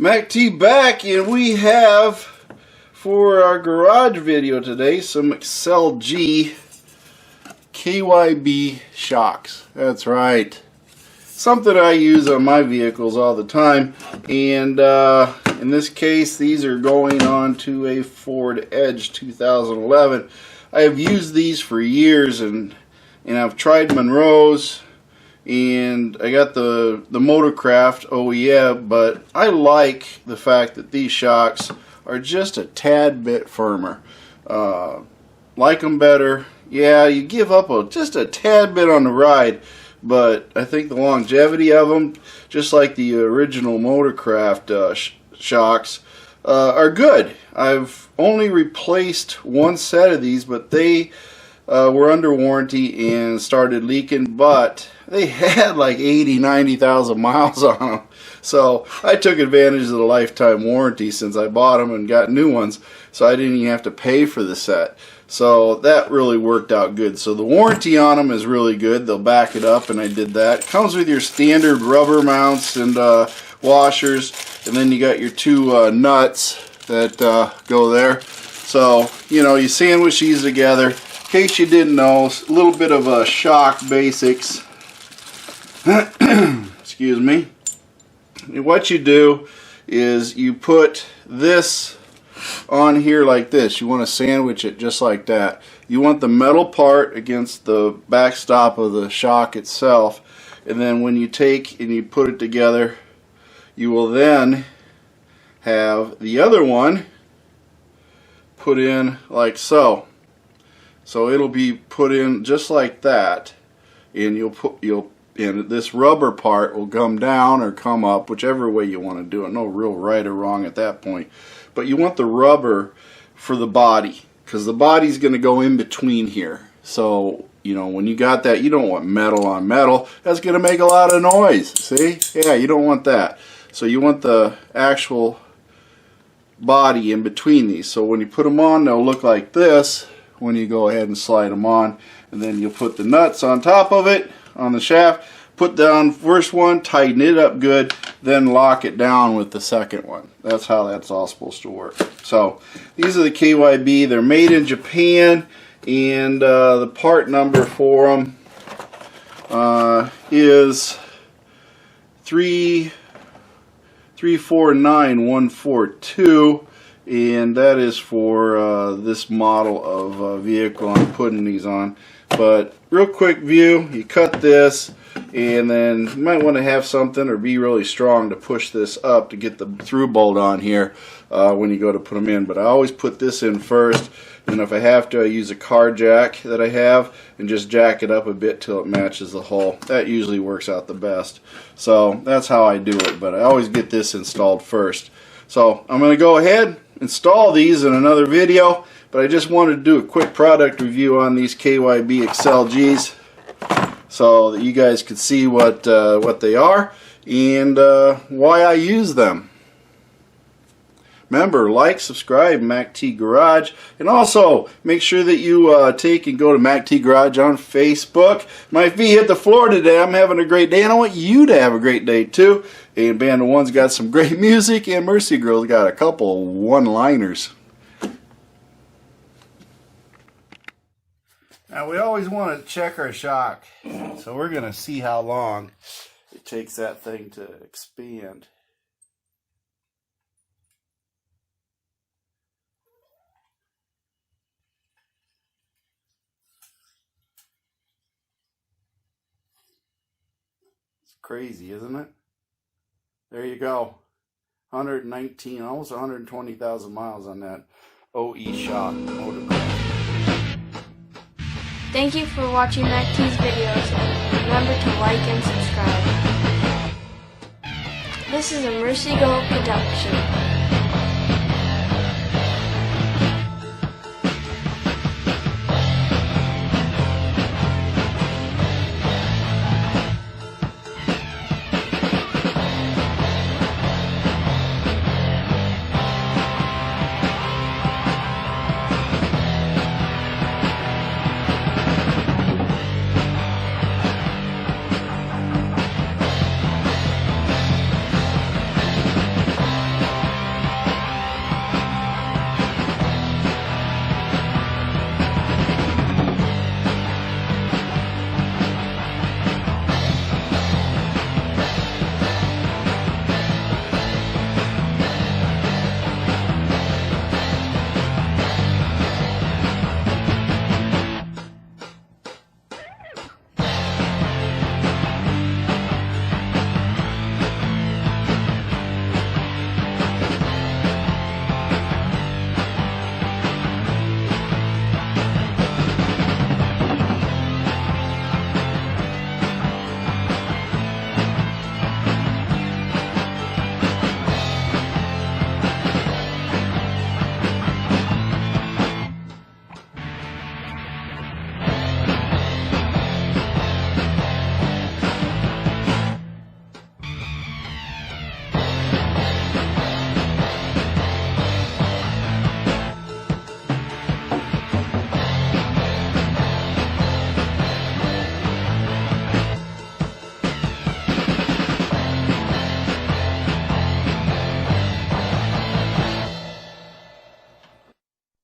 Mac T back, and we have for our garage video today some XLG KYB shocks. That's right, something I use on my vehicles all the time, and in this case these are going on to a Ford Edge 2011. I have used these for years, and I've tried Monroe's, and I got the Motorcraft, oh yeah, but I like the fact that these shocks are just a tad bit firmer. Like them better. Yeah, you give up just a tad bit on the ride, but I think the longevity of them, just like the original Motorcraft shocks, are good. I've only replaced one set of these, but they were under warranty and started leaking, but they had like 90,000 miles on them. So I took advantage of the lifetime warranty since I bought them and got new ones, so I didn't even have to pay for the set. So that really worked out good. So the warranty on them is really good. They'll back it up, and I did that. It comes with your standard rubber mounts and washers, and then you got your two nuts that go there. So, you know, you sandwich these together. In case you didn't know, a little bit of a shock basics. Excuse me. And what you do is you put this on here like this. You want to sandwich it just like that. You want the metal part against the backstop of the shock itself, and then when you take and you put it together, you will then have the other one put in like so. So it'll be put in just like that, and and this rubber part will come down or come up, whichever way you want to do it. No real right or wrong at that point. But you want the rubber for the body, because the body's going to go in between here. So, you know, when you got that, you don't want metal on metal. That's going to make a lot of noise. See? Yeah, you don't want that. So you want the actual body in between these. So when you put them on, they'll look like this when you go ahead and slide them on. And then you'll put the nuts on top of it, on the shaft, put down first one, tighten it up good, then lock it down with the second one. That's how that's all supposed to work. So these are the KYB. They're made in Japan, and the part number for them is 349142, and that is for this model of vehicle I'm putting these on. But real quick view, you cut this, and then you might want to have something or be really strong to push this up to get the through bolt on here when you go to put them in. But I always put this in first, and if I have to, I use a car jack that I have and just jack it up a bit till it matches the hole. That usually works out the best. So that's how I do it, but I always get this installed first. So I'm going to go ahead, install these in another video, but I just wanted to do a quick product review on these KYB XLGs so that you guys could see what they are and why I use them. Remember, like, subscribe, Mac T Garage, and also make sure that you take and go to Mac T Garage on Facebook. My feet hit the floor today. I'm having a great day, and I want you to have a great day too. And Band of One's got some great music, and Mercy Girl's got a couple one-liners. Now we always want to check our shock, so we're going to see how long it takes that thing to expand. It's crazy, isn't it? There you go. 119, almost 120,000 miles on that OE Shock Motorcraft. Thank you for watching Mac T's videos, and remember to like and subscribe. This is a Mercy Girl production.